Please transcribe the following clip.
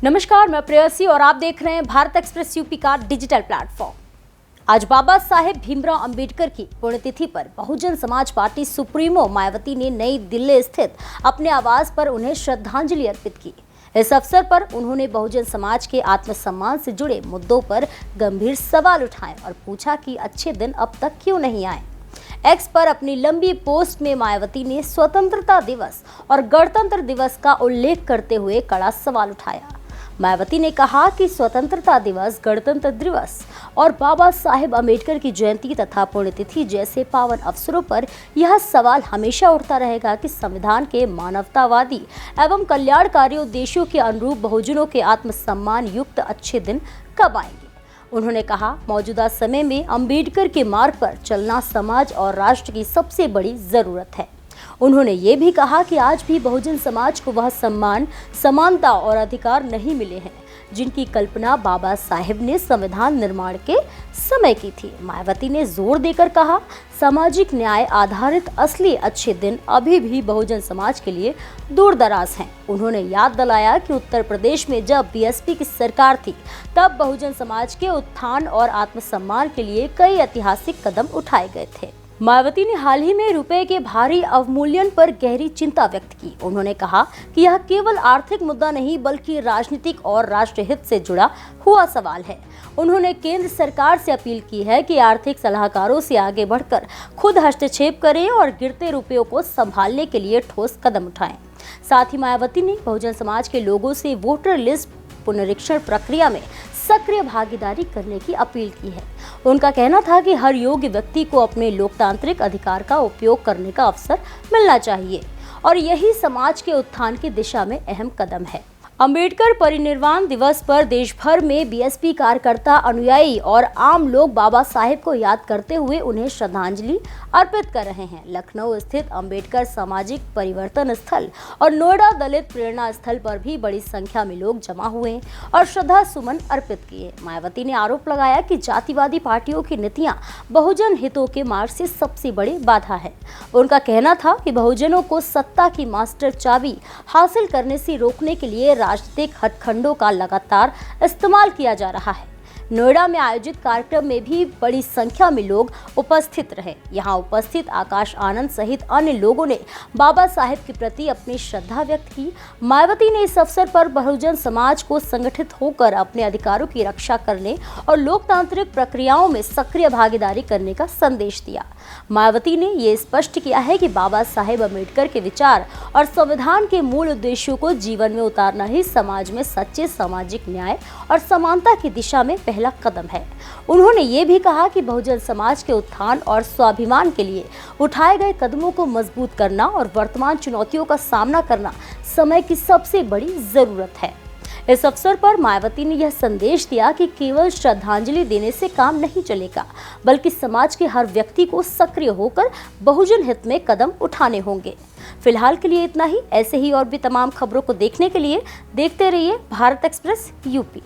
नमस्कार, मैं प्रेयसी और आप देख रहे हैं भारत एक्सप्रेस यूपी का डिजिटल प्लेटफॉर्म। आज बाबा साहेब भीमराव अंबेडकर की पुण्यतिथि पर बहुजन समाज पार्टी सुप्रीमो मायावती ने नई दिल्ली स्थित अपने आवास पर उन्हें श्रद्धांजलि अर्पित की। इस अवसर पर उन्होंने बहुजन समाज के आत्मसम्मान से जुड़े मुद्दों पर गंभीर सवाल उठाए और पूछा कि अच्छे दिन अब तक क्यों नहीं आए। एक्स पर अपनी लंबी पोस्ट में मायावती ने स्वतंत्रता दिवस और गणतंत्र दिवस का उल्लेख करते हुए कड़ा सवाल उठाया। मायावती ने कहा कि स्वतंत्रता दिवस, गणतंत्र दिवस और बाबा साहेब अम्बेडकर की जयंती तथा पुण्यतिथि जैसे पावन अवसरों पर यह सवाल हमेशा उठता रहेगा कि संविधान के मानवतावादी एवं कल्याणकारी उद्देश्यों के अनुरूप बहुजनों के आत्मसम्मान युक्त अच्छे दिन कब आएंगे। उन्होंने कहा, मौजूदा समय में अम्बेडकर के मार्ग पर चलना समाज और राष्ट्र की सबसे बड़ी जरूरत है। उन्होंने ये भी कहा कि आज भी बहुजन समाज को वह सम्मान, समानता और अधिकार नहीं मिले हैं जिनकी कल्पना बाबा साहेब ने संविधान निर्माण के समय की थी। मायावती ने जोर देकर कहा, सामाजिक न्याय आधारित असली अच्छे दिन अभी भी बहुजन समाज के लिए दूर दराज हैं। उन्होंने याद दिलाया कि उत्तर प्रदेश में जब बीएसपी की सरकार थी तब बहुजन समाज के उत्थान और आत्मसम्मान के लिए कई ऐतिहासिक कदम उठाए गए थे। मायावती ने हाल ही में रुपए के भारी अवमूल्यन पर गहरी चिंता व्यक्त की। उन्होंने कहा कि यह केवल आर्थिक मुद्दा नहीं बल्कि राजनीतिक और राष्ट्रहित से जुड़ा हुआ सवाल है। उन्होंने केंद्र सरकार से अपील की है कि आर्थिक सलाहकारों से आगे बढ़कर खुद हस्तक्षेप करें और गिरते रुपयों को संभालने के लिए ठोस कदम उठाएं। साथ ही मायावती ने बहुजन समाज के लोगों से वोटर लिस्ट पुनरीक्षण प्रक्रिया में सक्रिय भागीदारी करने की अपील की है। उनका कहना था कि हर योग्य व्यक्ति को अपने लोकतांत्रिक अधिकार का उपयोग करने का अवसर मिलना चाहिए और यही समाज के उत्थान की दिशा में अहम कदम है। अंबेडकर परिनिर्वाण दिवस पर देश भर में बीएसपी कार्यकर्ता, अनुयायी और आम लोग बाबा साहेब को याद करते हुए उन्हें श्रद्धांजलि अर्पित कर रहे हैं। लखनऊ स्थित अंबेडकर सामाजिक परिवर्तन स्थल और नोएडा दलित प्रेरणा स्थल पर भी बड़ी संख्या में लोग जमा हुए और श्रद्धा सुमन अर्पित किए। मायावती ने आरोप लगाया कि जातिवादी पार्टियों की नीतियां बहुजन हितों के मार्ग से सबसे बड़ी बाधा है। उनका कहना था कि बहुजनों को सत्ता की मास्टर चाबी हासिल करने से रोकने के लिए राजनीतिक हथकंडों का लगातार इस्तेमाल किया जा रहा है। नोएडा में आयोजित कार्यक्रम में भी बड़ी संख्या में लोग उपस्थित रहे। यहाँ उपस्थित आकाश आनंद सहित अन्य लोगों ने बाबा साहेब के प्रति अपनी श्रद्धा व्यक्त की। मायावती ने इस अवसर पर बहुजन समाज को संगठित होकर अपने अधिकारों की रक्षा करने और लोकतांत्रिक प्रक्रियाओं में सक्रिय भागीदारी करने का संदेश दिया। मायावती ने ये स्पष्ट किया है कि बाबा साहेब अम्बेडकर के विचार और संविधान के मूल उद्देश्यों को जीवन में उतारना ही समाज में सच्चे सामाजिक न्याय और समानता की दिशा में पहला कदम है। उन्होंने ये भी कहा कि बहुजन समाज के उत्थान और स्वाभिमान के लिए उठाए गए कदमों को मजबूत करना और वर्तमान चुनौतियों का सामना करना समय की सबसे बड़ी जरूरत है। इस अवसर पर मायावती ने यह संदेश दिया कि केवल श्रद्धांजलि देने से काम नहीं चलेगा, बल्कि समाज के हर व्यक्ति को सक्रिय होकर बहुजन हित में कदम उठाने होंगे। फिलहाल के लिए इतना ही। ऐसे ही और भी तमाम खबरों को देखने के लिए देखते रहिए भारत एक्सप्रेस यूपी।